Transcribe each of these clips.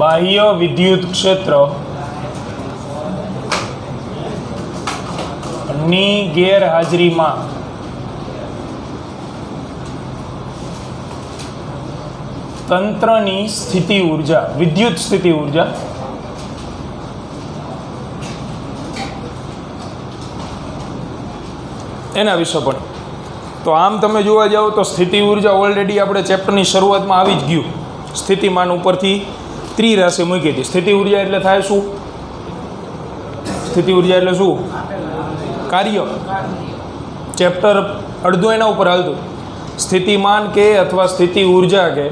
બાહ્ય વિદ્યુત ક્ષેત્ર ની ગેરહાજરીમાં તંત્રની સ્થિતિ ઊર્જા, વિદ્યુત સ્થિતિ ઊર્જા એના વિશે પણ. તો આમ તમે જોવા જાઓ તો સ્થિતિ ઊર્જા ઓલરેડી આપણે ચેપ્ટરની શરૂઆતમાં આવી જ ગયું. સ્થિતિમાન ઉપરથી ત્રિરાશિ મૂકી હતી. સ્થિતિ ઊર્જા એટલે થાય શું? સ્થિતિ ઊર્જા એટલે શું? કાર્ય. ચેપ્ટર અડધું એના ઉપર હાલતું. સ્થિતિમાન કે અથવા સ્થિતિ ઊર્જા કે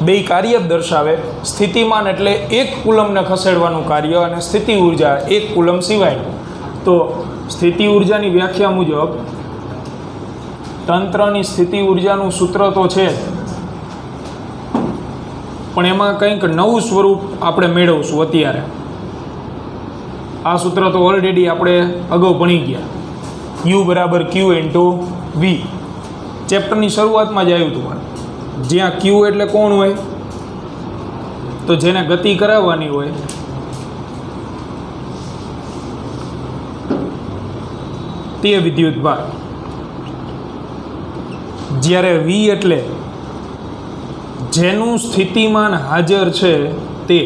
બે કાર્ય જ દર્શાવે. સ્થિતિમાન એટલે 1 કુલમને ખસેડવાનું કાર્ય અને સ્થિતિ ઊર્જા 1 કુલમ સિવાયનું. તો સ્થિતિ ઊર્જાની વ્યાખ્યા મુજબ તંત્રની સ્થિતિ ઊર્જાનું સૂત્ર તો છે, પણ એમાં કંઈક નવું સ્વરૂપ આપણે મેળવશું. અત્યારે આ સૂત્ર તો ઓલરેડી આપણે અગાઉ ભણી ગયા. U બરાબર Q ઇન્ટુ V ચેપ્ટરની શરૂઆતમાં જ આવ્યું હતું. જ્યાં Q એટલે કોણ હોય? તો જેને ગતિ કરાવવાની હોય. તે વિદ્યુત ભાર. જ્યારે V એટલે જેનું સ્થિતિમાન હાજર છે તે.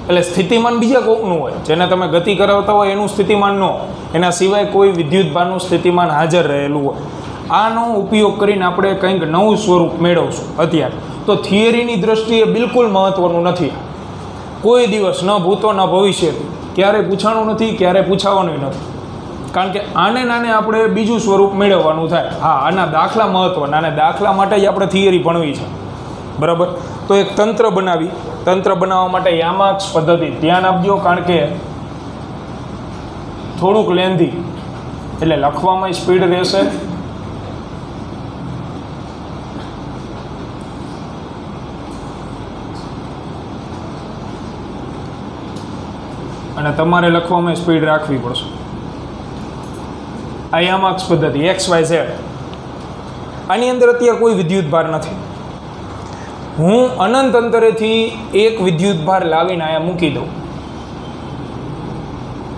એટલે સ્થિતિમાન બીજા કોઈકનું હોય, જેને તમે ગતિ કરાવતા હોય એનું સ્થિતિમાન ન, એના સિવાય કોઈ વિદ્યુત ભારનું સ્થિતિમાન હાજર રહેલું હોય. આનો ઉપયોગ કરીને આપણે કંઈક નવું સ્વરૂપ મેળવશું અત્યારે. તો થિયરીની દ્રષ્ટિએ બિલકુલ મહત્વનું નથી. કોઈ દિવસ ન ભૂતો ન ભવિષ્ય ક્યારે પૂછાણું નથી, ક્યારે પૂછાવાનું નથી. કારણ કે આને નાને આપણે બીજું સ્વરૂપ મેળવવાનું થાય. હા, આના દાખલા મહત્વના, અને દાખલા માટે જ આપણે થિયરી ભણવી છે. બરાબર. તો એક તંત્ર બનાવી. તંત્ર બનાવવા માટે યામાક્સ પદ્ધતિ ધ્યાન આપજો, કારણ કે થોડુંક લેન્ધી, એટલે લખવામાં સ્પીડ રહેશે. અને તમારે લખવામાં સ્પીડ રાખવી પડશે. આ યામાક્સ પદ્ધતિ XYZ. આની અંદર અત્યારે કોઈ વિદ્યુત ભાર નથી. હું અનંત અંતરેથી એક વિદ્યુત ભાર લાવીને અહીંયા મૂકી દઉં.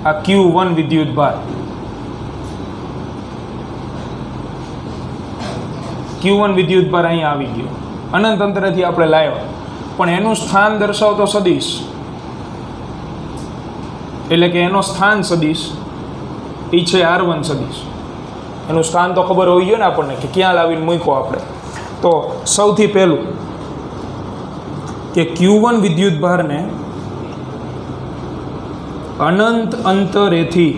આ Q1 વિદ્યુત ભાર. Q1 વિદ્યુત ભાર અહીંયા આવી ગયો. અનંત અંતરેથી આપણે લાવ્યા, પણ એનું સ્થાન દર્શાવતો સદિશ, એટલે કે એનો સ્થાન સદિશ એ છે R1 સદિશ. એનું સ્થાન તો ખબર હોવી જોઈએ ને આપણને, કે ક્યાં લાવીને મૂક્યો આપણે. તો સૌથી પહેલું કે Q1 વિદ્યુત ભારને અનંત અંતરેથી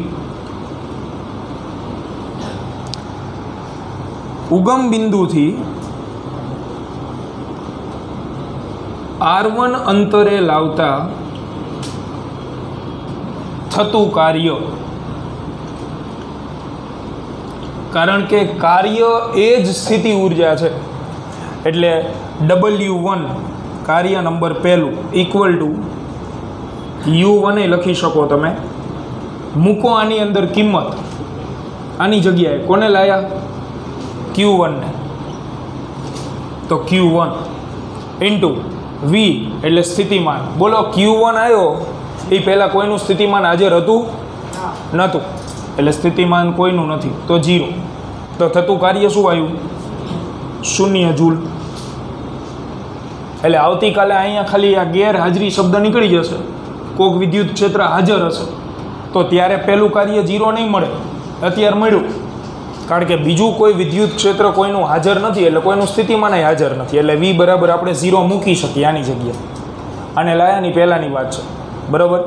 ઉગમ બિંદુથી R1 અંતરે લાવતા થતું કાર્ય. કારણ કે કાર્ય એ જ સ્થિતિ ઊર્જા છે, એટલે W1 કાર્ય નંબર પહેલું ઇક્વલ ટુ U1 એ લખી શકો તમે. મૂકો આની અંદર કિંમત, આની જગ્યાએ કોને લાયા? Q1 ને. તો Q1 ઇન્ટુ V એટલે સ્થિતિમાન. બોલો Q1 આવ્યો એ પહેલાં કોઈનું સ્થિતિમાન હાજર હતું? નહોતું. એટલે સ્થિતિમાન કોઈનું નથી, તો 0. તો થતું કાર્ય શું આવ્યું? 0 જૂલ. એટલે આવતીકાલે અહીંયા ખાલી આ ગેરહાજરી શબ્દ નીકળી જશે. કોઈક વિદ્યુત ક્ષેત્ર હાજર હશે તો ત્યારે પહેલું કાર્ય 0 નહીં મળે. અત્યારે મળ્યું, કારણ કે બીજું કોઈ વિદ્યુત ક્ષેત્ર કોઈનું હાજર નથી, એટલે કોઈનું સ્થિતિમાન હાજર નથી. એટલે V બરાબર આપણે 0 મૂકી શકીએ આની જગ્યાએ. અને લાયાની પહેલાંની વાત છે. બરાબર.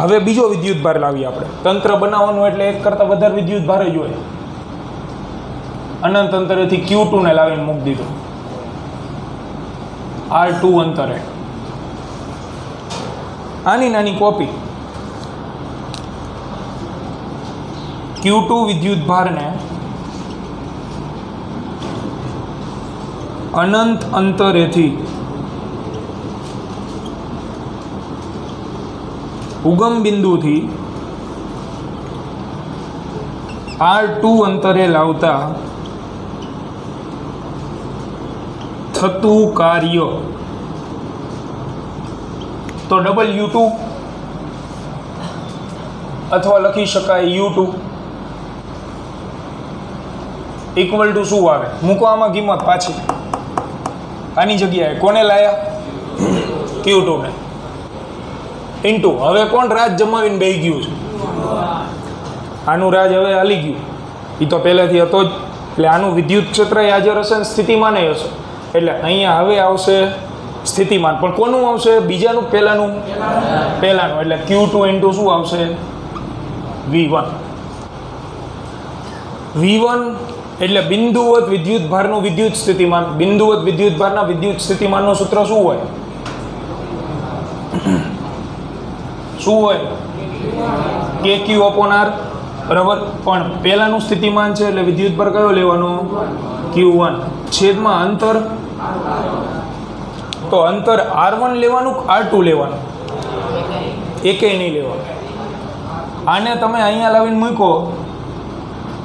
હવે બીજો વિદ્યુત ભાર લાવીએ આપણે. તંત્ર બનાવવાનું એટલે એક કરતાં વધારે વિદ્યુત ભાર જ હોય. અનંત અંતરેથી Q2 ને લાવીને મૂકી દીધું R2 અંતરે. આની નાની કોપી. Q2 વિદ્યુત ભારને અનંત અંતરેથી ઉગમ બિંદુથી R2 અંતરે લાવતા થતું કાર્ય, તો W2 અથવા લખી શકાય U2 ઇક્વલ ટુ શું આવે? મૂકો આમાં કિંમત પાછી, આની જગ્યાએ કોને લાયા? Q2 ને, ઇન્ટુ હવે કોણ રાજ જમાવીને બેહી ગયું છે? આનું રાજ હવે હાલી ગયું, એ તો પહેલેથી હતો જ, એટલે આનું વિદ્યુત ક્ષેત્ર હાજર હશે ને સ્થિતિમાન હશે, એટલે અહીંયા હવે આવશે સ્થિતિમાન. પણ કોનું આવશે? બીજાનું, પહેલાનું? પહેલાનું, એટલે Q2 ઇન્ટુ શું આવશે? V1. V1 એટલે બિંદુવત વિદ્યુત ભારનું વિદ્યુત સ્થિતિમાન. બિંદુવત વિદ્યુત ભારના વિદ્યુત સ્થિતિમાનનું સૂત્ર શું હોય? શું હોય? KQ upon R, બરાબર. પણ પહેલાનું સ્થિતિમાન છે એટલે વિદ્યુત ભાર કયો લેવાનો? Q1 છેદમાં અંતર, તો અંતર R1 લેવાનું R2 લેવાનું? એકેય નહીં લેવાનું. આને તમે અહીંયા લાવીને મૂકો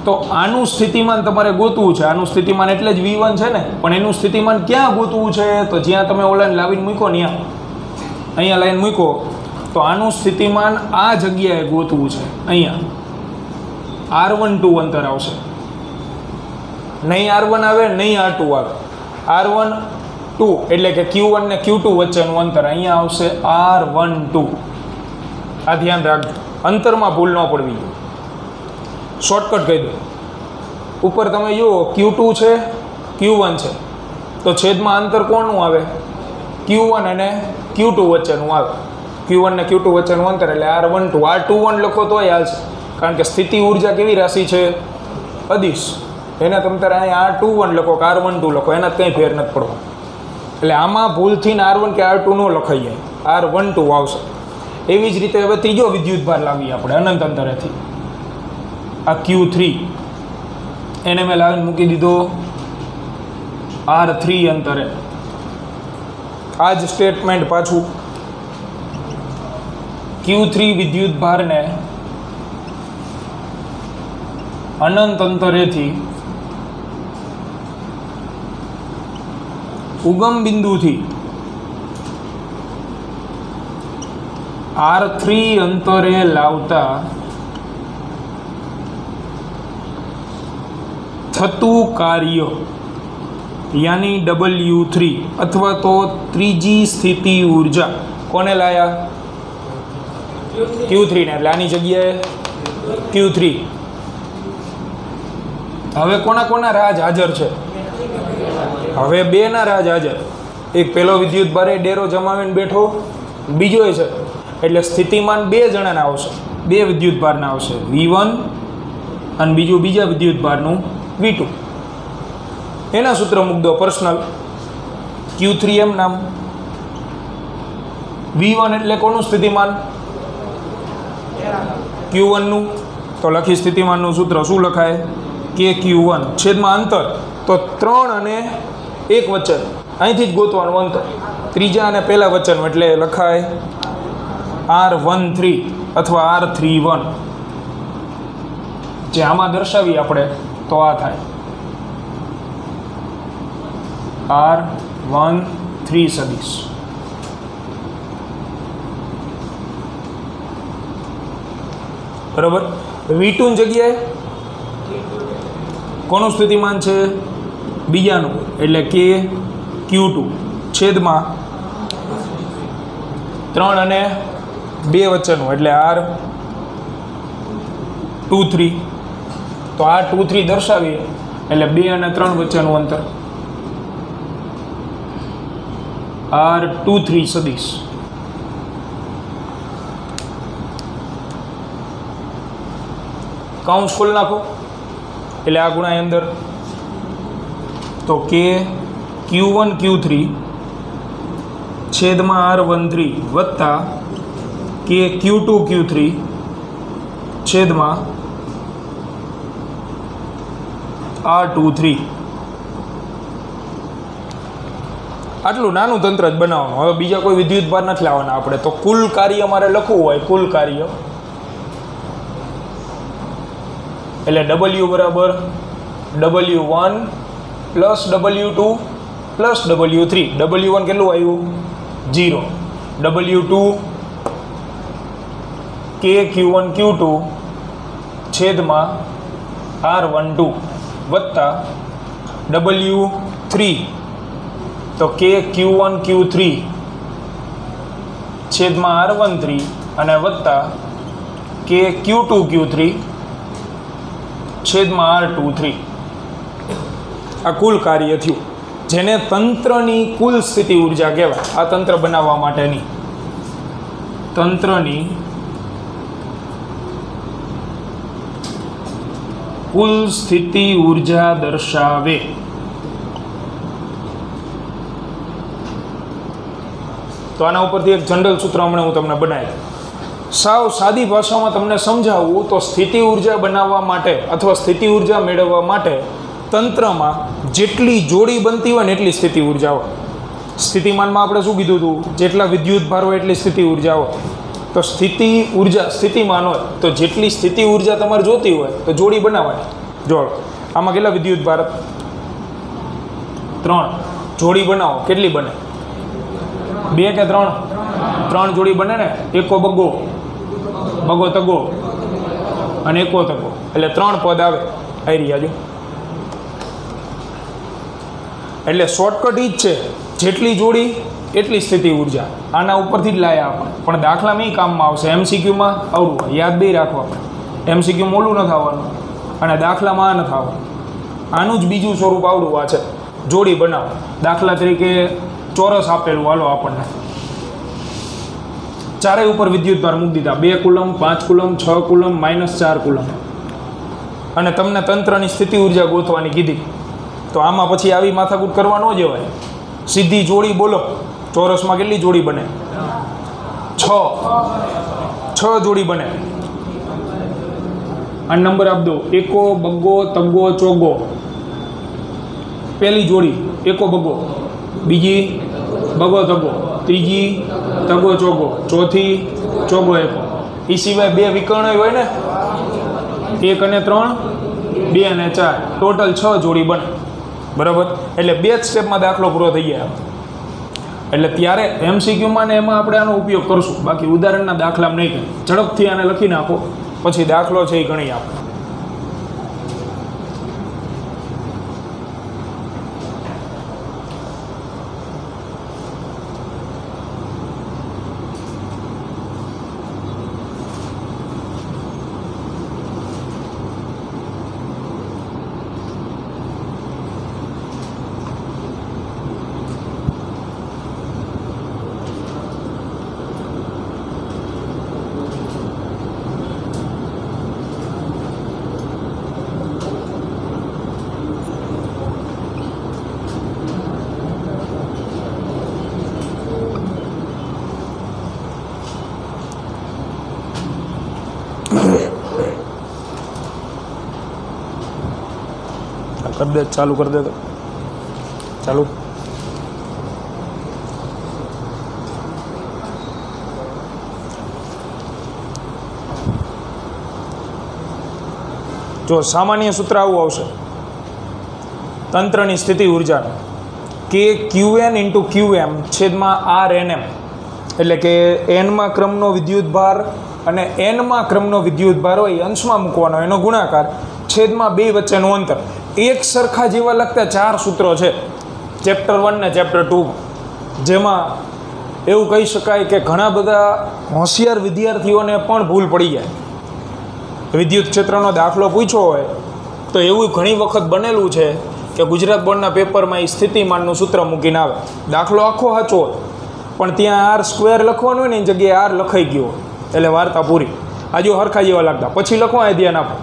તો આનું સ્થિતિમાન તમારે ગોતવું છે. આનું સ્થિતિમાન એટલે જ V1 છે ને, પણ એનું સ્થિતિમાન ક્યાં ગોતવું છે? તો જ્યાં તમે ઓલાને લાવીને મૂકો ને અહીંયા લાવીને મૂકો તો આનું સ્થિતિમાન આ જગ્યાએ ગોતવું છે. અહીંયા R12 અંતર આવશે, નહીં R1 આવે નહીં R2 આવે. R12 એટલે કે Q1 ને Q2 વચ્ચેનું અંતર અહીંયા આવશે R12. આ ધ્યાન રાખજો, અંતરમાં ભૂલ ન પડવી. શોર્ટકટ કહી દો. ઉપર તમે જુઓ Q2 છે, Q1 છે, તો છેદમાં અંતર કોણનું આવે? Q1 અને Q2 વચ્ચેનું આવે. Q1 ને Q2 વચ્ચેનું અંતર એટલે R12. R21 લખો તોય હાલશે, કારણ કે સ્થિતિ ઉર્જા કેવી રાશિ છે? અદિશ. એને તમે તારે અહીંયા R21 લખો કે R12 લખો, એના કંઈ ફેર નથી પડવા. એટલે આમાં ભૂલથી R1 કે R2 ન લખાઈ જાય, R12 આવશે. એવી જ રીતે હવે ત્રીજો વિદ્યુત ભાર લાવીએ આપણે અનંત અંતરેથી. આ Q3 એને મેં લાવીને મૂકી દીધો R3 અંતરે. આ જ સ્ટેટમેન્ટ પાછું Q3 વિદ્યુત ભારને અનંત અંતરેથી ઉગમ બિંદુથી R3 અંતરે લાવતા થતું કાર્ય યાની W3 અથવા તો ત્રીજી સ્થિતિ ઉર્જા કોને લાયા? Q3 ને, એટલે આની જગ્યાએ Q3. હવે કોના કોના રાજ હાજર છે? હવે બેના રાજ હાજર. એક પેલો વિદ્યુત ભારે ડેરો જમાવીને બેઠો, બીજો છે, એટલે સ્થિતિમાન બે જણાના આવશે, બે વિદ્યુત ભારના આવશે, V1 અને બીજું બીજા વિદ્યુત ભારનું V2. એના સૂત્ર મૂક દો પર્સનલ. Q3 એમ નામ, V1 એટલે કોનું સ્થિતિમાન? Q1 નું. તો લખી સ્થિતિમાનનું સૂત્ર શું લખાય? KQ1 છેદમાં અંતર, તો 3 અને 1 વચ્ચે અહીંથી જ ગોતવાનું અંતર, ત્રીજા અને પહેલા વચ્ચેનું, એટલે લખાય R13 અથવા R31. જે આમાં દર્શાવી આપણે તો આ થાય R13 સદિશ. બરાબર. V2 ની જગ્યાએ કોનું સ્થિતિમાન છે? બીજાનું, એટલે KQ2 છેદમાં 3 અને 2 વચ્ચેનું, એટલે R23. તો R23 દર્શાવીએ એટલે 2 અને 3 વચ્ચેનું અંતર R23 સદિશ. કાઉન્સ ખોલી નાખો એટલે આ ગુણાય અંદર, તો કે Q1 Q3 છેદમાં R13 વત્તા કે Q2 Q3 છેદમાં R23. આટલું નાનું તંત્ર જ બનાવવાનું. હવે બીજા કોઈ વિદ્યુત ભાર નથી લાવવાના આપણે. તો કુલ કાર્ય મારે લખવું હોય, કુલ કાર્ય એટલે W બરાબર W1 plus W2 plus W3 W1 કેટલું આવ્યું 0 W2 K Q1 Q2 છેદમાં R12 વત્તા W3 તો K Q1 Q3 છેદમાં R13 અને વત્તા K Q2 Q3 છેદમાં R23 આ કુલ કાર્ય થયું, જેને તંત્રની કુલ સ્થિતિ ઉર્જા કહેવાય. આ તંત્ર બનાવવા માટેની તંત્રની કુલ સ્થિતિ ઉર્જા દર્શાવે. તો આના ઉપરથી એક જનરલ સૂત્ર હમણાં હું તમને બનાવી સાવ સાદી ભાષામાં તમને સમજાવું તો સ્થિતિ ઉર્જા બનાવવા માટે અથવા સ્થિતિ ઉર્જા મેળવવા માટે તંત્રમાં જેટલી જોડી બનતી હોય ને એટલી સ્થિતિ ઉર્જા હોય. સ્થિતિમાનમાં આપણે શું કીધું હતું, જેટલા વિદ્યુત ભાર હોય એટલી સ્થિતિ ઉર્જા હોય. તો સ્થિતિ ઉર્જા સ્થિતિમાન હોય તો જેટલી સ્થિતિ ઉર્જા તમારે જોતી હોય તો જોડી બનાવવાની. જો આમાં કેટલા વિદ્યુત ભાર 3, જોડી બનાવો કેટલી બને 2 કે 3 જોડી બને ને. એકો બગો બગો તગો અને એકો તગો એટલે 3 પદ આવે. આવી રહ્યા જો એટલે શોર્ટકટ ઈ જ છે, જેટલી જોડી એટલી સ્થિતિ ઉર્જા. આના ઉપરથી જ લાયા આપણે, પણ દાખલામાં કામમાં આવશે. MCQમાં આવડું યાદ બી રાખવા આપણે. MCQ મોલું ન થવાનું અને દાખલામાં આ ન થવાનું. આનું જ બીજું સ્વરૂપ આવડું આ છે, જોડી બનાવો. દાખલા તરીકે ચોરસ આપેલું, હાલો આપણને ચારેય ઉપર વિદ્યુત ભાર મૂકી દીધા, 2 કુલમ 5 કુલમ 6 કુલમ -4 કુલમ, અને તમને તંત્રની સ્થિતિ ઉર્જા ગોતવાની કીધી. તો આમાં પછી આવી માથાકૂટ કરવા ન જવાય, સીધી જોડી બોલો. ચોરસમાં કેટલી જોડી બને 6 જોડી બને. આ નંબર આપ દો, એકો બગ્ગો તગ્ગો ચોગો. પહેલી જોડી એકો બગ્ગો, બીજી બગો તગો, ત્રીજી તગો ચોગો, ચોથી ચોગો એકો. એ સિવાય 2 વિકર્ણ હોય ને, 1 અને 3, 2 અને 4, ટોટલ 6 જોડી બને. બરાબર, એટલે 2 જ સ્ટેપમાં દાખલો પૂરો થઈ જાય. એટલે ત્યારે MCQમાં ને એમાં આપણે આનો ઉપયોગ કરશું, બાકી ઉદાહરણના દાખલામાં નહીં કરીએ. ઝડપથી આને લખી નાખો, પછી દાખલો છે એ ગણી આપણે. कर दे, चालू कर दे तो चालू. जो सामान्य सूत्र आवुं आवशे तंत्रनी स्थिति ऊर्जा के QN इंटू QM छेदमां RNM एटले के N मां क्रमनो विद्युत भार अने N मां क्रमनो विद्युत भार होय अंशमां मूकवानो एनो गुणाकार छेदमां 2 वच्चेनुं अंतर. एक सरखा जेवा लगता 4 सूत्रों है चैप्टर 1 ने चैप्टर 2, जेमा एवं कही शकाय कि घणा बधा होशियार विद्यार्थीओने पण भूल पड़ी जाए. विद्युत क्षेत्रनो दाखलो पूछो होय तो एवं घणी वखत बनेलुं छे कि गुजरात बोर्डना पेपरमां स्थितिमाननुं सूत्र मूकीने आवे. दाखलो आखो साचो पण त्यां R² लखवानुं होय ने एनी जग्याए R लखाई गयो एटले वार्ता पूरी. आ जो हरखा जेवा लगता, पछी लखवा ध्यान आपो,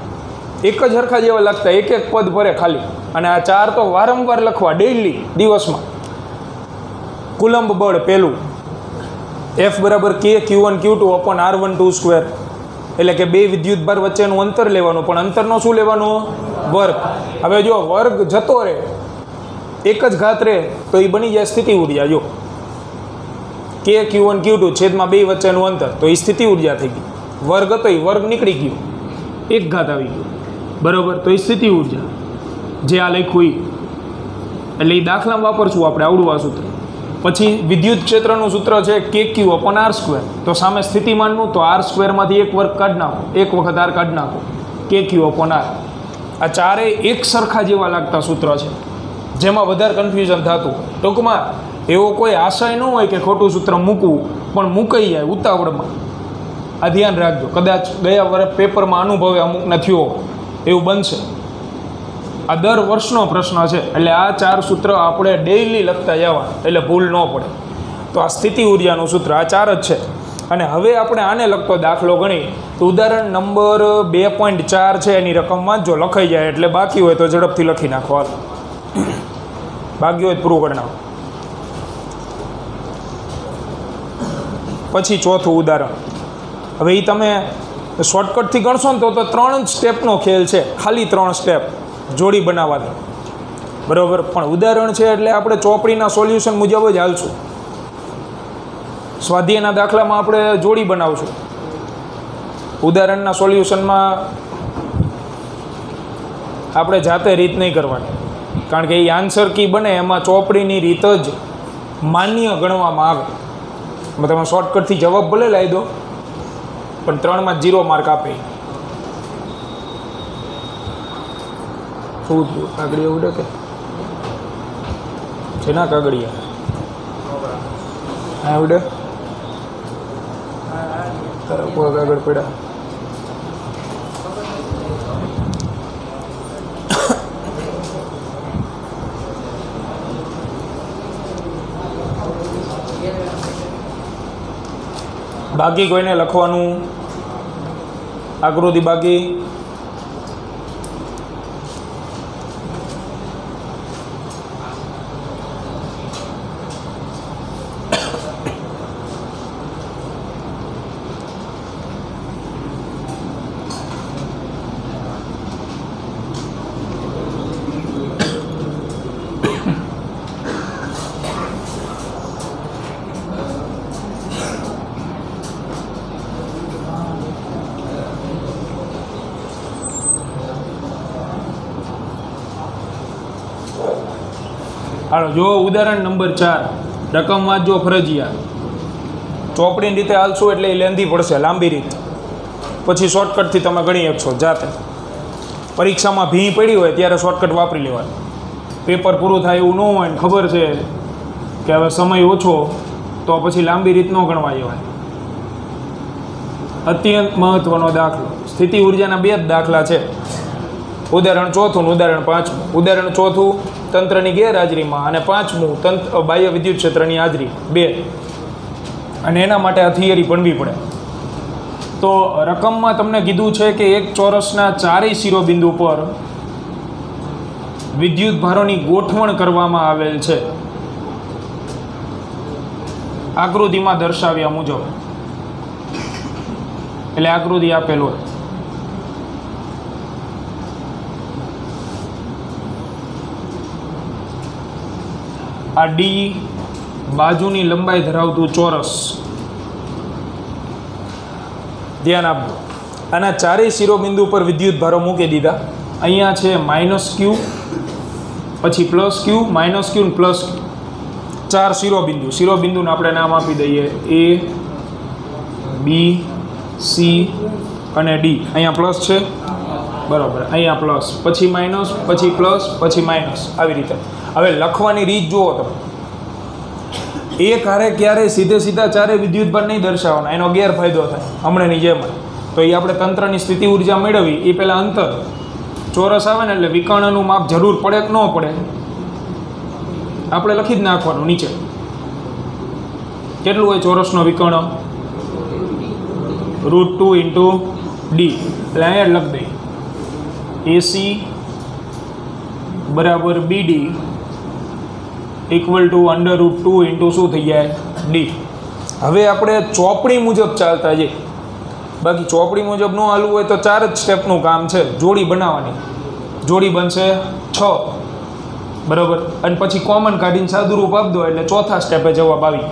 एक ज हरखा जेवा लगता, एक एक पद भरे खाली. અને આ 4 તો વારંવાર લખવા ડેઈલી દિવસમાં. કુલંબ બળ પહેલું F બરાબર K Q1 Q2 upon R12 square, એટલે કે 2 વિદ્યુત ભાર વચ્ચેનું અંતર લેવાનું, પણ અંતરનો શું લેવાનું વર્ગ. હવે જો વર્ગ જતો રહે, એક જ ઘાત રહે તો એ બની જાય સ્થિતિ ઉર્જા. જો K Q1 Q2 છેદમાં 2 વચ્ચેનું અંતર, તો એ સ્થિતિ ઉર્જા થઈ ગઈ. વર્ગ હતો એ વર્ગ નીકળી ગયો, એક ઘાત આવી ગયો. બરાબર, તો એ સ્થિતિ ઉર્જા જે આ લખ્યું એટલે એ દાખલામાં વાપરશું આપણે આવડું આ સૂત્ર. પછી વિદ્યુત ક્ષેત્રનું સૂત્ર છે KQ/R². તો સામે સ્થિતિમાનનું તો R²માંથી એક વર્ગ કાઢી નાખો, એક વખત R કાઢી નાખો, KQ/R. આ ચારેય એક સરખા જેવા લાગતા સૂત્ર છે, જેમાં વધારે કન્ફ્યુઝન થતું. ટૂંકમાં એવો કોઈ આશય ન હોય કે ખોટું સૂત્ર મૂકવું, પણ મૂકાઈ જાય ઉતાવળમાં. આ ધ્યાન રાખજો, કદાચ ગયા વર્ષ પેપરમાં અનુભવે અમુકને થયો એવું બનશે. આ દર વર્ષનો પ્રશ્ન છે, એટલે આ 4 સૂત્ર આપણે ડેઇલી લખતા જવા, એટલે ભૂલ ન પડે. તો આ સ્થિતિ ઉર્જાનું સૂત્ર આ 4 જ છે. અને હવે આપણે આને લગતો દાખલો ગણી તો ઉદાહરણ નંબર 2.4 છે, એની રકમમાં જો લખાઈ જાય એટલે બાકી હોય તો ઝડપથી લખી નાખો. હાલ બાકી હોય પૂરું કરી નાખો. પછી ચોથું ઉદાહરણ. હવે એ તમે શોર્ટકટથી ગણશો ને તો 3 જ સ્ટેપનો ખેલ છે, ખાલી 3 સ્ટેપ જોડી બનાવવાની, બરાબર. પણ ઉદાહરણ છે એટલે આપણે ચોપડીના સોલ્યુશન મુજબ જ હાલશું. સ્વાધ્યાયના દાખલામાં આપણે જોડી બનાવશું, ઉદાહરણના સોલ્યુશનમાં આપણે જાતે રીત નહીં કરવાની, કારણ કે એ આન્સર કી બને એમાં ચોપડીની રીત જ માન્ય ગણવામાં આવે. તમે શોર્ટકટથી જવાબ ભલે લાવી દો, પણ 3માં 0 માર્ક આપે. શું થયું? કાગળિયા ઉડે કે છે ના? કાગળિયા હા ઉડે, તારા પગ આગળ પડ્યા. બાકી કોઈને લખવાનું આકૃતિ બાકી? હાલો જો ઉદાહરણ નંબર 4 રકમ વાંચજો ફરજિયાત. ચોપડીની રીતે હાલશું એટલે એ લેન્ધી પડશે, લાંબી રીત. પછી શોર્ટકટથી તમે ગણી શકશો જાતે. પરીક્ષામાં ભીં પડી હોય ત્યારે શોર્ટકટ વાપરી લેવાનું. પેપર પૂરું થાય એવું ન હોય ને ખબર છે કે હવે સમય ઓછો, તો પછી લાંબી રીત ન ગણવા જવાય. અત્યંત મહત્વનો દાખલો. સ્થિતિ ઉર્જાના 2 જ દાખલા છે, ઉદાહરણ 4 ને ઉદાહરણ 5. ઉદાહરણ 4 તંત્રની ગેરહાજરીમાં અને 5મું બાહ્ય વિદ્યુત ક્ષેત્રની હાજરી 2. અને એના માટે આ થિયરી ભણવી પડે. તો રકમમાં તમને કીધું છે કે એક ચોરસના 4 શિરોબિંદુ પર વિદ્યુત ભારોની ગોઠવણ કરવામાં આવેલ છે આકૃતિમાં દર્શાવ્યા મુજબ. એટલે આકૃતિ આપેલ હોય. આ ડી બાજુની લંબાઈ ધરાવતું ચોરસ. ધ્યાન આપજો. આના 4 શિરોબિંદુ પર વિદ્યુત ભારો મૂકી દીધા. અહીંયા છે -Q, પછી +Q, -Q ને +Q. 4 શિરોબિંદુ. શિરોબિંદુને આપણે નામ આપી દઈએ A, B, C અને D. અહીંયા પ્લસ છે, બરાબર. અહીંયા પ્લસ, પછી માઇનસ, પછી પ્લસ, પછી માઇનસ, આવી રીતે. હવે લખવાની રીત જુઓ તમે. એક હારે ક્યારેય સીધા 4 વિદ્યુત ભાર નહીં દર્શાવવાના, એનો ગેરફાયદો થાય હમણાંની જેમ. તો એ આપણે તંત્રની સ્થિતિ ઉર્જા મેળવી એ પહેલાં અંતર ચોરસ આવે ને એટલે વિકર્ણનું માપ જરૂર પડે કે ન પડે આપણે લખી જ નાખવાનું નીચે. કેટલું હોય ચોરસનો વિકર્ણ? √2 × D. એટલે અહીંયા લખ દઈએ AC બરાબર BD = √2 × શું થઈ જાય? D. હવે આપણે ચોપડી મુજબ ચાલતા જઈએ. બાકી ચોપડી મુજબ ન હાલવું હોય તો 4 જ સ્ટેપનું કામ છે. જોડી બનાવવાની. જોડી બનશે 6, બરાબર. અને પછી કોમન કાઢીને સાદુરૂપ આપી દો એટલે ચોથા સ્ટેપે જવાબ આવી.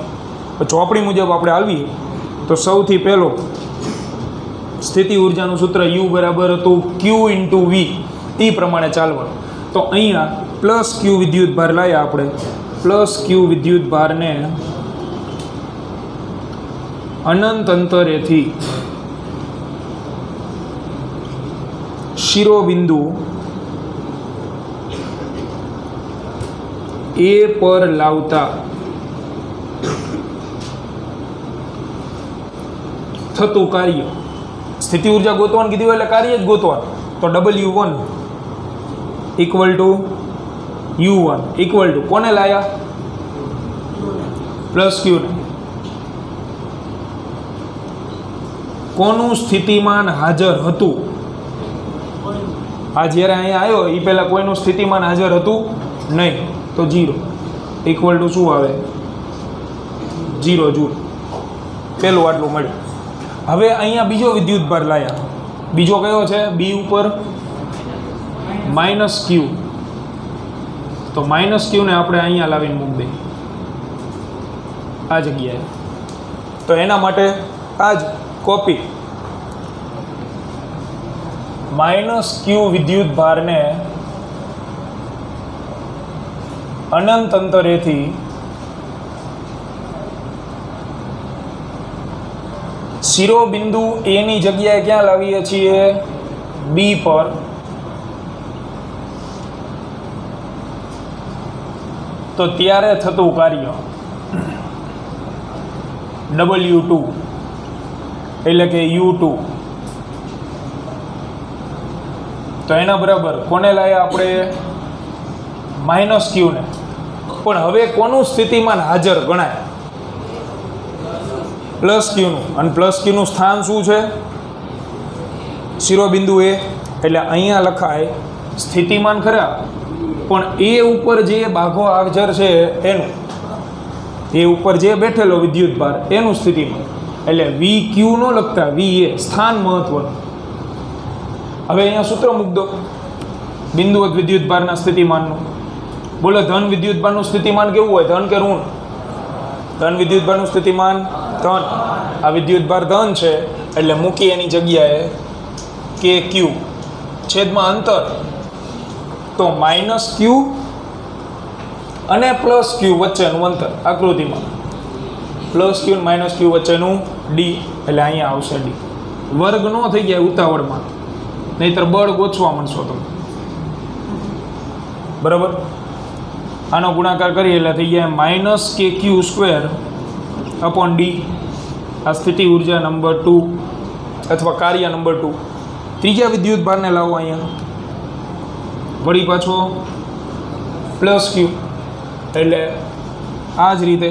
ચોપડી મુજબ આપણે આવીએ તો સૌથી પહેલો સ્થિતિ ઉર્જાનું સૂત્ર U બરાબર હતું Q × V. એ પ્રમાણે ચાલવાનું. તો અહીંયા પ્લસ ક્યુ વિદ્યુત ભાર લાયા આપણે, પ્લસ ક્યુ વિદ્યુત ભારને અનંત અંતરેથી શિરોબિંદુ એ પર લાવતા થતું કાર્ય, સ્થિતિ ઉર્જા ગોતવાનું કીધું એટલે કાર્ય જ ગોતવાનું. તો W1 equal to U1 equal to કોને લાયા? પ્લસ ક્યુને. કોનું સ્થિતિમાન હાજર હતું? આ જ્યારે અહીંયા આવ્યો એ પહેલાં કોઈનું સ્થિતિમાન હાજર હતું નહીં, તો 0 ઇક્વલ ટુ શું આવે? 0 જૂલ. પહેલું આટલું મળ્યું. હવે અહીંયા બીજો વિદ્યુત ભાર લાયા. બીજો કયો છે? બી ઉપર માઇનસ ક્યુ. તો માઇનસ ક્યુને આપણે અહીંયા લાવીને મૂકી દઈએ આ જગ્યાએ. તો એના માટે આ જ કોપી માઇનસ ક્યુ વિદ્યુત ભારને અનંત અંતરેથી શિરોબિંદુ એ ની જગ્યાએ ક્યાં લાવીએ છીએ? બી પર. તો ત્યારે થતું કાર્ય W2 એટલે કે U2. તો એના બરાબર કોને લાયા આપણે? માઇનસ ક્યુને. પણ હવે કોનું સ્થિતિમાન હાજર ગણાય? પ્લસ ક્યુનું. અને પ્લસ ક્યુનું સ્થાન શું છે? શિરોબિંદુ એ. એટલે અહીંયા લખાય સ્થિતિમાન ખરા, પણ એ ઉપર જે બાઘો હાજર છે એનું, એ ઉપર જે બેઠેલો વિદ્યુત ભાર એનું સ્થિતિમાન. એટલે વી ક્યુ નો લખતા વી એ સ્થાન મહત્વનું. હવે અહીંયા સૂત્ર મૂક દો બિંદુવત વિદ્યુત ભારના સ્થિતિમાનનું. બોલો ધન વિદ્યુત ભારનું સ્થિતિમાન કેવું હોય? ધન કે ઋણ? ધન વિદ્યુત ભારનું સ્થિતિમાન ધન. આ વિદ્યુત ભાર ધન છે એટલે મૂકી એની જગ્યાએ કે ક્યુ છેદમાં અંતર. તો માઇનસ ક્યુ અને પ્લસ ક્યુ વચ્ચેનું અંતર આકૃતિમાં પ્લસ ક્યુ અને માઇનસ ક્યુ વચ્ચેનું ડી. એટલે અહીંયા આવશે ડી. વર્ગ ન થઈ જાય ઉતાવળમાં, નહીતર બળ ગોચવા માંડશો તમે. બરાબર? આનો ગુણાકાર કરીએ એટલે થઈ જાય minus K Q square upon D. આ સ્થિતિ ઉર્જા નંબર 2 અથવા કાર્ય નંબર 2. ત્રીજા વિદ્યુત ભારને લાવો અહીંયા. વળી પાછો પ્લસ ક્યુ. એટલે આ જ રીતે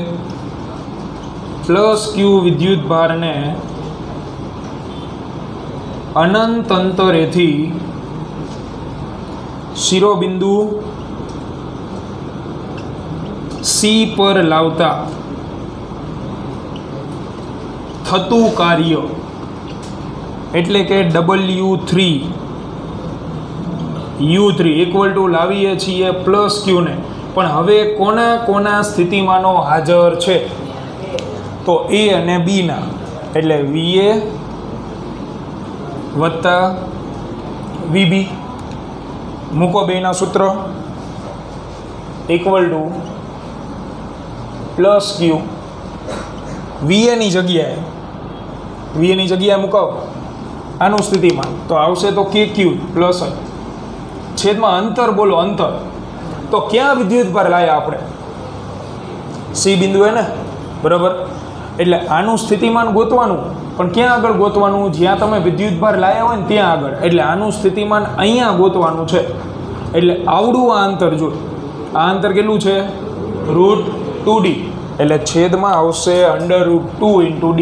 પ્લસ ક્યુ વિદ્યુત ભારને અનંત અંતરેથી શિરોબિંદુ સી પર લાવતા થતું કાર્ય એટલે કે W3 U3 ઇક્વલ ટુ લાવીએ છીએ પ્લસ ક્યુને. પણ હવે કોના કોના સ્થિતિમાનો હાજર છે? તો એ અને બીના. એટલે VA વત્તા VB. મૂકો બેના સૂત્ર equal to plus Q. VA ની જગ્યાએ મૂકાવો આનું સ્થિતિમાન, તો આવશે તો કે ક્યુ પ્લસ છેદમાં અંતર. બોલો અંતર. તો ક્યાં વિદ્યુત ભાર લાયા આપણે? સી બિંદુએ ને. બરાબર? એટલે આનું સ્થિતિમાન ગોતવાનું, પણ ક્યાં આગળ ગોતવાનું? જ્યાં તમે વિદ્યુત ભાર લાયા હોય ને ત્યાં આગળ. એટલે આનું સ્થિતિમાન અહીંયા ગોતવાનું છે. એટલે આવડું આ અંતર જો. આ અંતર કેટલું છે? √2d. એટલે છેદમાં આવશે √2 × d.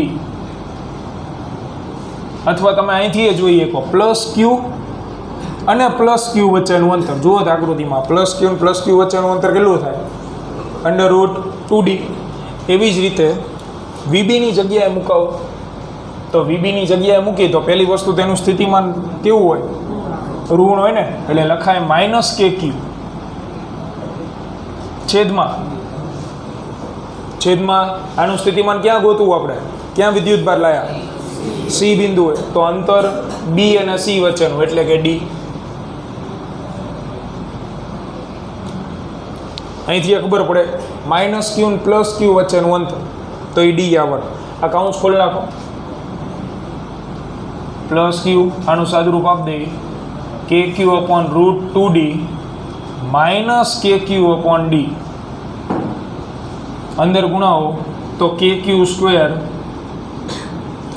અથવા તમે અહીંથી જોઈએ કહો પ્લસ ક્યુ અને પ્લસ ક્યુ વચ્ચેનું અંતર જુઓ આકૃતિમાં. પ્લસ ક્યુ અને પ્લસ ક્યુ વચ્ચેનું અંતર કેટલું થાય? √2d. એવી જ રીતે VBની જગ્યાએ મૂકાવો. તો VBની જગ્યાએ મૂકી તો પહેલી વસ્તુ તેનું સ્થિતિમાન કેવું હોય? ઋણ હોય ને. એટલે લખાય માઇનસ કે ક્યુ છેદમાં આનું સ્થિતિમાન ક્યાં ગોતવું આપણે? ક્યાં વિદ્યુત ભાર લાયા? સી બિંદુએ. તો અંતર બી અને સી વચ્ચેનું એટલે કે ડી. અહીંથી ખબર પડે માઇનસ ક્યુ અને પ્લસ ક્યુ વચ્ચેનું અંતર, તો એ ડી આવવાનું. આ કાઉન્સ ખોલી નાખો. પ્લસ ક્યુ આનું સાદુરૂપ આપી દઈએ કે ક્યુ upon root 2D minus K ક્યુ અપોન ડી. અંદર ગુણાવો તો K Q square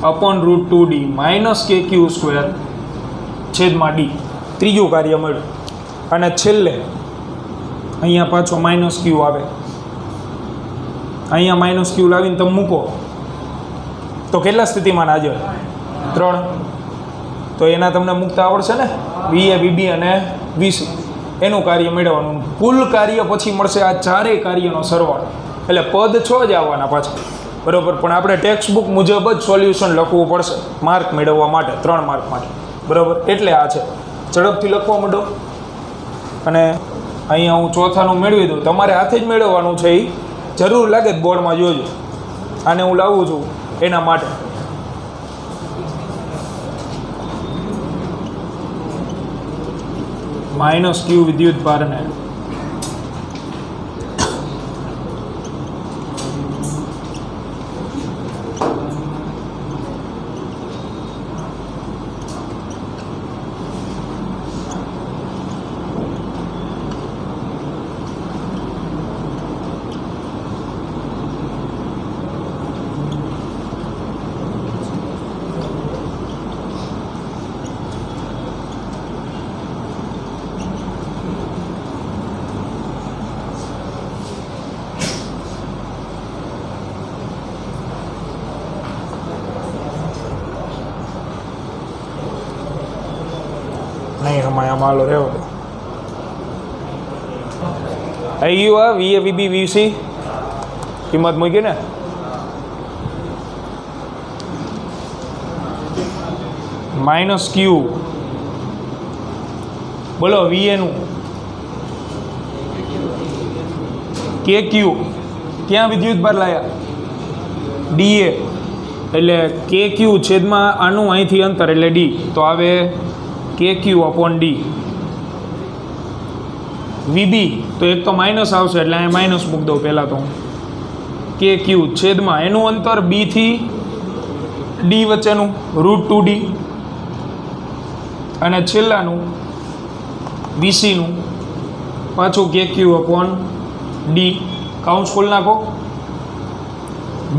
upon root 2D minus K Q square છેદમાં ડી. ત્રીજું કાર્ય મળ્યું. અને છેલ્લે અહીંયા પાછો માઇનસ ક્યુ આવે, અહીંયા માઇનસ ક્યુ લાવીને તમે મૂકો તો કેટલા સ્થિતિમાન હાજર? 3. તો એના તમને મૂકતા આવડશે ને, VA VB અને VC. એનું કાર્ય મેળવવાનું. કુલ કાર્ય પછી મળશે આ ચારેય કાર્યનો સરવાળો, એટલે પદ 6 જ આવવાના પાછા, બરાબર. પણ આપણે ટેક્સ્ટ બુક મુજબ જ સોલ્યુશન લખવું પડશે માર્ક મેળવવા માટે, 3 માર્ક માટે, બરાબર. એટલે આ છે. ઝડપથી લખવા માંડો. અને અહીંયા હું ચોથાનું મેળવી દઉં. તમારે હાથે જ મેળવવાનું છે, એ જરૂર લાગે જ બોર્ડમાં જોજો. આને હું લાવું છું એના માટે. માઇનસ ક્યુ વિદ્યુત ભારને નહીં રમાય. આમાં હાલો રહેવો દો. આવી ગયું આ VA VB VC કિંમત મૂકી ને. માઇનસ ક્યુ બોલો VA નું કે ક્યુ ક્યાં વિદ્યુત ભાર લાયા? DA એટલે કે ક્યુ છેદમાં આનું અહીંથી અંતર એટલે ડી, તો આવે કે ક્યુ અપોન ડી. VB તો એક તો માઇનસ આવશે એટલે અહીંયા માઇનસ મૂકી દઉં પહેલાં તો. કે ક્યુ છેદમાં એનું અંતર બી થી ડી વચ્ચેનું રૂટ 2D અને છેલ્લાનું VCનું પાછું કે ક્યુ અપોન ડી. કાઉન્સ ખોલી નાખો.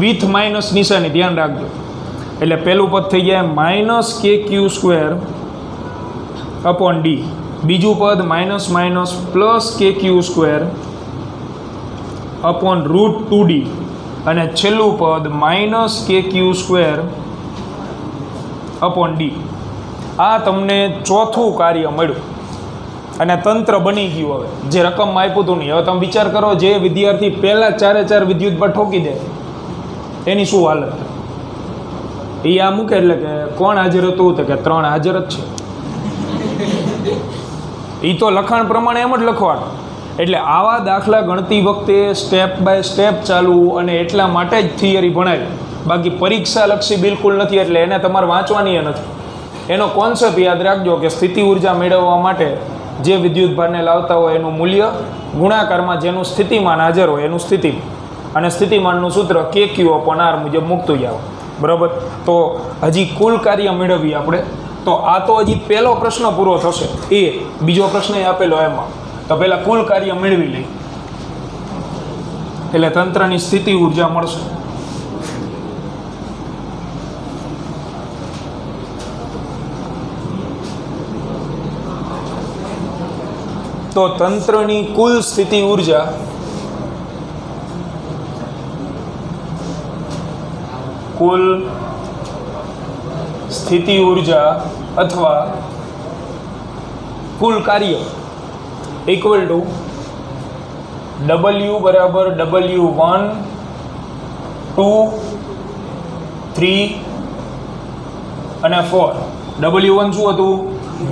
વિથ માઇનસ નિશાની ધ્યાન રાખજો. એટલે પહેલું પદ થઈ જાય minus K Q square upon D. બીજું પદ minus minus plus K Q square upon root 2D અને છેલ્લું પદ minus K Q square upon D. આ તમને ચોથું કાર્ય મળ્યું અને તંત્ર બની ગયું. હવે જે રકમમાં આપ્યું હતું નહીં, હવે તમે વિચાર કરો જે વિદ્યાર્થી પહેલાં 4 વિદ્યુત પર ઠોકી દે એની શું હાલત? એ આ મૂકે એટલે કે કોણ હાજર હતું? તો કે 3 હાજર જ છે. એ તો લખાણ પ્રમાણે એમ જ લખવાનું. એટલે આવા દાખલા ગણતી વખતે સ્ટેપ બાય સ્ટેપ ચાલવું, અને એટલા માટે જ થિયરી ભણાવી. બાકી પરીક્ષા લક્ષી બિલકુલ નથી, એટલે એને તમારે વાંચવાની નથી. એનો કોન્સેપ્ટ યાદ રાખજો કે સ્થિતિ ઉર્જા મેળવવા માટે જે વિદ્યુત ભારને લાવતા હોય એનું મૂલ્ય ગુણાકારમાં જેનું સ્થિતિમાન હાજર હોય એનું સ્થિતિમાન, અને સ્થિતિમાનનું સૂત્ર કે ક્યુ અપોન આર મુજબ મૂકતું જાઓ, બરાબર. તો હજી કુલ કાર્ય મેળવીએ આપણે. તો આ તો હજી પહેલો પ્રશ્ન પૂરો થશે. એ બીજો પ્રશ્ન આપેલો એમાં તો પહેલાં કુલ કાર્ય મેળવી લઈ, એટલે તંત્રની સ્થિતિ ઉર્જા મળશે. તો તંત્રની કુલ સ્થિતિ ઉર્જા સ્થિતિ ઉર્જા અથવા કુલ કાર્ય ઇક્વલ ટુ W બરાબર W1 2 3 અને 4. W1 શું હતું?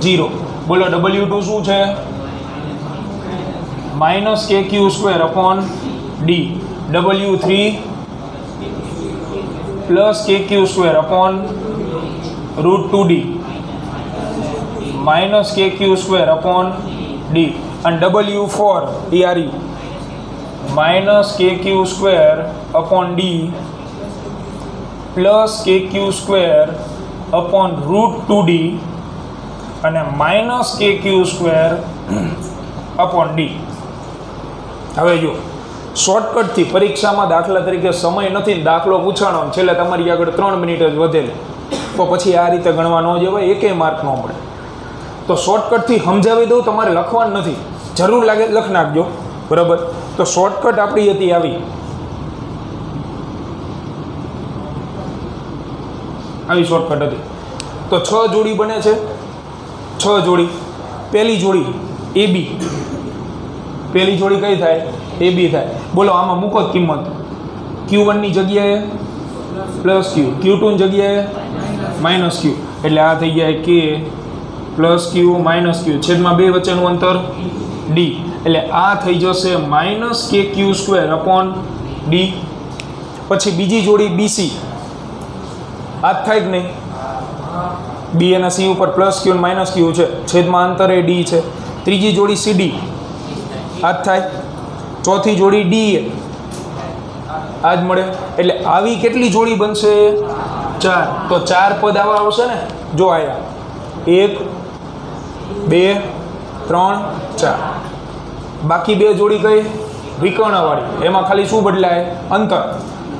0. બોલો W2 શું છે? Minus K Q square upon D. W3 plus K Q square upon root 2D minus K Q square upon D. અને W4 એ minus K Q square upon D plus K Q square upon root 2d અને minus K Q square upon D. હવે જો શોર્ટકટથી પરીક્ષામાં દાખલા તરીકે સમય નથી, દાખલો પૂછાણો છેલ્લે તમારી આગળ 3 મિનિટ જ વધેલી, તો પછી આ રીતે ગણવા ન જવાય, એકેય માર્ક ન મળે. તો શોર્ટકટથી સમજાવી દઉં, તમારે લખવાનું નથી, જરૂર લાગે લખ નાખજો, બરાબર. તો શોર્ટકટ આપણી હતી આવી શોર્ટકટ હતી. તો 6 જોડી બને છે, 6 જોડી. પહેલી જોડી AB, પહેલી જોડી કઈ થાય? AB થાય. બોલો આમાં મૂકો કિંમત. Q1 ની જગ્યાએ પ્લસ Q, Q2 ની જગ્યાએ માઇનસ Q, એટલે આ થઈ જાય K plus Q minus Q, છેદમાં 2 વચ્ચેનું અંતર D, એટલે આ થઈ જશે minus K Q square upon D. પછી બીજી જોડી BC, આ થાય કે નહીં? B અને C ઉપર પ્લસ Q માઇનસ Q છે, છેદમાં અંતરે D છે. ત્રીજી જોડી CD, આ થાય. ચોથી જોડી D, આ જ મળે. એટલે આવી કેટલી જોડી બનશે? 4. તો 4 પદ આવા આવશે ને, જો આયા 1 2 3 4. બાકી 2 જોડી કઈ? વિકર્ણવાળી, એમાં ખાલી શું બદલાય? અંતર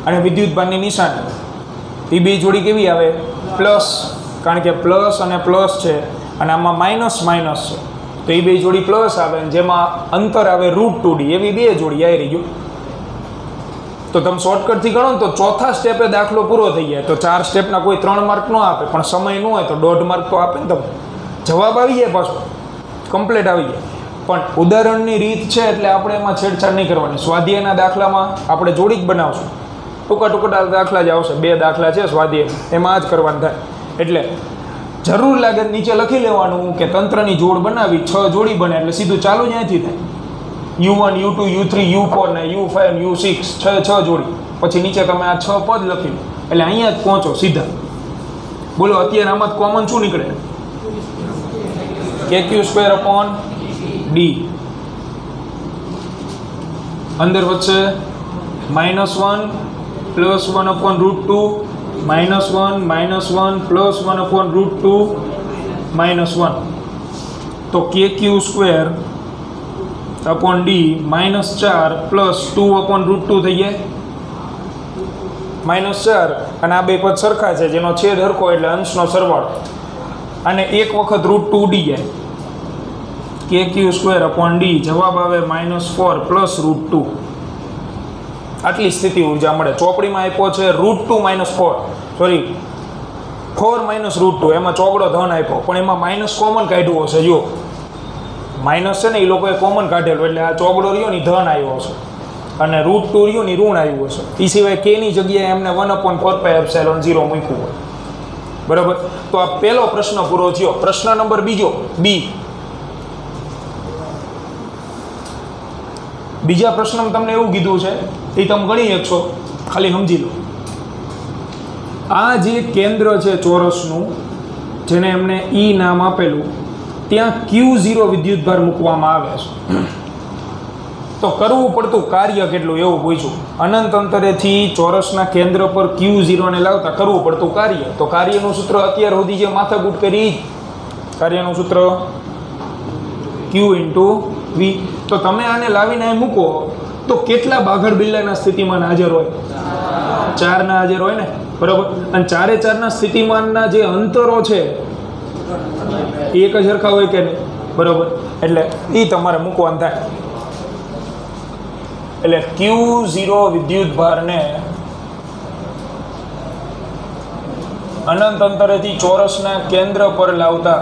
અને વિદ્યુતભારની નિશાની. એ 2 જોડી કેવી આવે? પ્લસ, કારણ કે પ્લસ અને પ્લસ છે અને આમાં માઇનસ માઇનસ છે, તો એ 2 જોડી પ્લસ આવે, જેમાં અંતર આવે રૂટ 2d, એવી 2 જોડી આવી ગયું. તો તમે શોર્ટકટથી ગણો ને તો ચોથા સ્ટેપે દાખલો પૂરો થઈ જાય. તો 4 સ્ટેપના કોઈ 3 માર્ક ન આપે, પણ સમય ન હોય તો 1.5 માર્ક તો આપે ને. તમે જવાબ આવી જાય, પાછો કમ્પ્લીટ આવી જાય. પણ ઉદાહરણની રીત છે એટલે આપણે એમાં છેડછાડ નહીં કરવાની. સ્વાધ્યાયના દાખલામાં આપણે જોડી જ બનાવશું, ટૂંકા દાખલા જ આવશે. 2 દાખલા છે સ્વાધ્યાય, એમાં જ કરવાનું થાય. એટલે જરૂર લાગે નીચે લખી લેવાનું કે તંત્રની જોડ બનાવી, 6 જોડી બને, એટલે સીધું ચાલુ જ અહીંથી થાય. U1 U2 U3 U4 ને U5 U6, 6 જોડી. પછી નીચે તમે આ 6 પદ લખી લો, એટલે અહીંયા જ પહોંચો સીધા. બોલો અત્યારે આમાં કોમન શું નીકળે? કે ક્યુ સ્ક્વેર અપોન ડી. અંદર વચ્ચે -1 plus 1 upon root 2, -1 plus 1 upon root 2 -1. તો K Q square upon D -4 plus 2 upon root 2 થઈ જાય -4. અને આ બે પદ સરખા છે, જેનો છેદ હરખો એટલે અંશનો સરવાળો, અને એક વખત રૂટ 2d જાય. કે ક્યુ સ્ક્વેર અપોન ડી, જવાબ આવે -4 પ્લસ રૂટ 2. આટલી સ્થિતિ ઉર્જા મળે. ચોપડીમાં આપ્યો છે રૂટ 2 -4, સોરી 4 માઇનસ રૂટ 2, એમાં ચોગડો ધન આપ્યો, પણ એમાં માઇનસ કોમન કાઢ્યું હશે. જો માઇનસ છે ને એ લોકોએ કોમન કાઢેલું, એટલે આ ચોગડો રહ્યો ને ધન આવ્યો હશે, અને રૂટ 2 રહ્યું ને ઋણ આવ્યું હશે. એ સિવાય કે ની જગ્યાએ એમને 1/4πε0 મૂક્યું હોય, બરાબર. તો આ પહેલો પ્રશ્ન પૂરો થયો. પ્રશ્ન નંબર બીજો, બીજા પ્રશ્નમાં તમને એવું કીધું છે, એ તમે ગણી શકશો, ખાલી સમજી લો. આ જે કેન્દ્ર છે ચોરસનું, જેને એમને E નામ આપેલું, ત્યાં Q0 વિદ્યુતભાર મૂકવામાં આવે છે. તો કરવું પડતું કાર્ય કેટલું એવું પૂછ્યું. અનંત અંતરેથી ચોરસના કેન્દ્ર પર Q0 ને લાવતા કરવું પડતું કાર્ય. તો કાર્યનું સૂત્ર અત્યાર સુધી જે માથાકૂટ કરી, કાર્યનું સૂત્ર Q × V. તો તમે આને લાવીને અહીં મૂકો તો કેટલા બાઘડ બિલ્લાના સ્થિતિમાન હાજર હોય? 4 ના હાજર હોય ને, બરાબર. અને 4 ના સ્થિતિમાનના જે અંતરો છે એ એક જ સરખા હોય કે નહીં, બરાબર. એટલે એ તમારે મૂકવાનું થાય. એટલે Q0 વિદ્યુતભારને અનંત અંતરેથી ચોરસના કેન્દ્ર પર લાવતા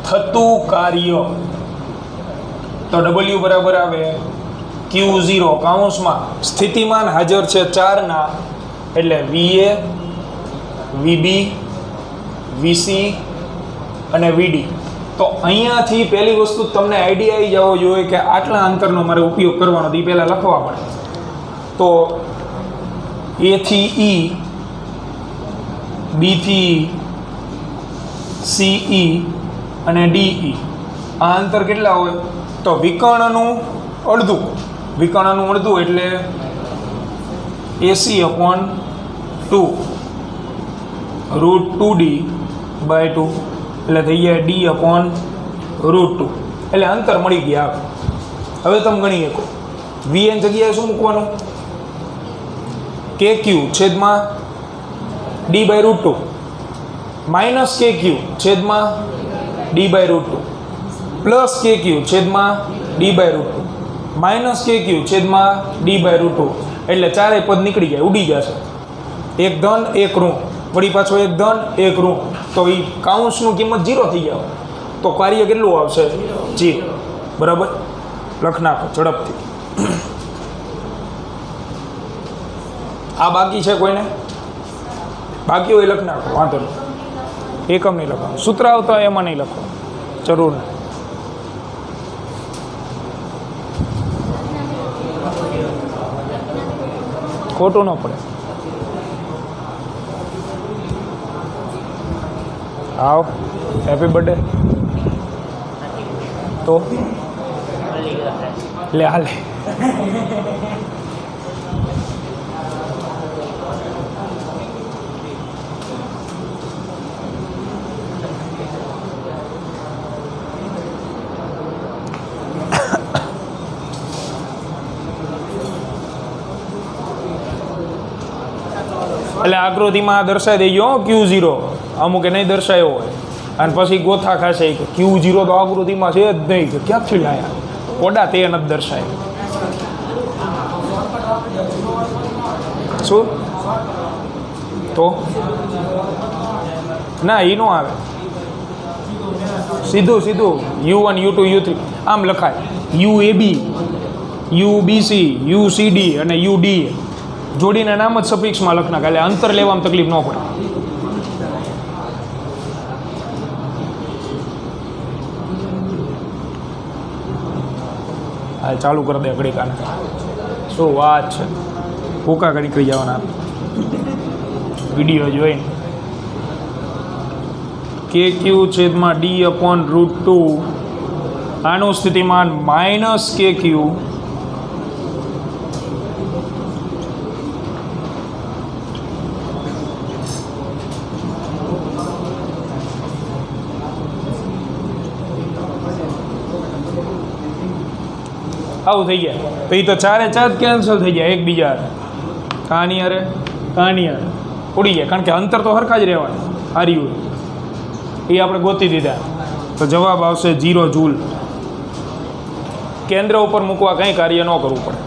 થતું કાર્ય, તો W બરાબર આવે Q0 કૌંસમાં સ્થિતિમાન હાજર છે 4 ના, એટલે VA, VB, VC અને VD. તો અહીંયાથી પહેલી વસ્તુ તમને આઈડિયા આવી જવો જોઈએ કે આટલા અંતરનો મારે ઉપયોગ કરવાનો, તો એ પહેલાં લખવા પડે. તો A થી E, B થી C E અને DE, આ અંતર કેટલા હોય તો વિકર્ણનું અડધું એટલે AC/2 √2D/2 એટલે થઈ જાય D/√2 એટલે અંતર મળી ગયા. હવે તમે ગણી શકો VN જગ્યાએ શું મૂકવાનું KQ છેદમાં D/√2 માઇનસ KQ છેદમાં D/√2 પ્લસ KQ છેદમાં D/√2 માઇનસ KQ છેદમાં D/√2 એટલે ચારેય પદ નીકળી જાય, ઉડી જશે. એક ધન એક ઋણ, વળી પાછો એક ધન એક ઋણ, તો એ કાઉન્સનું કિંમત 0 થઈ જાય તો કાર્ય કેટલું આવશે 0. બરાબર, લખ નાખો ઝડપથી. આ બાકી છે કોઈને? બાકી હોય લખ નાખો, વાંધો નહીં. એકમ નહીં લખવાનું, સૂત્ર આવતા હોય એમાં નહીં લખવાનું, જરૂર નહીં. ખોટું ન પડે. આવ હેપી બર્થડે તો લે હાલે. એટલે આકૃતિમાં દર્શાવી દેજો Q0, અમુક નહીં દર્શાયો હોય અને પછી ગોથા ખાશે કે Q0 તો આકૃતિમાં છે જ નહીં, કે ક્યાંથી લાયા કોડા તે નથી દર્શાય. શું તો ના એ નો આવે, સીધું U1 U2 U3 આમ લખાય. UAB UBC UCD અને UD જોડીને નામ જ સફિક્સમાં લખના, એટલે અંતર લેવામાં તકલીફ ન પડે. હા ચાલુ કરી દે ઘડી કાને, શું વાત છે. ભૂકા નીકળી જવાના વિડીયો જોઈને. KQ છેદમાં D/√2 આનું સ્થિતિમાન માઇનસ KQ આવું થઈ જાય તો એ તો ચારે ચાર કેન્સલ થઈ જાય એકબીજા. કહાની અરે ઉડી જાય, કારણ કે અંતર તો સરખા જ રહેવાના. હાર્યું એ આપણે ગોતી દીધા તો જવાબ આવશે 0 જૂલ. કેન્દ્ર ઉપર મૂકવા કંઈ કાર્ય ન કરવું પડે.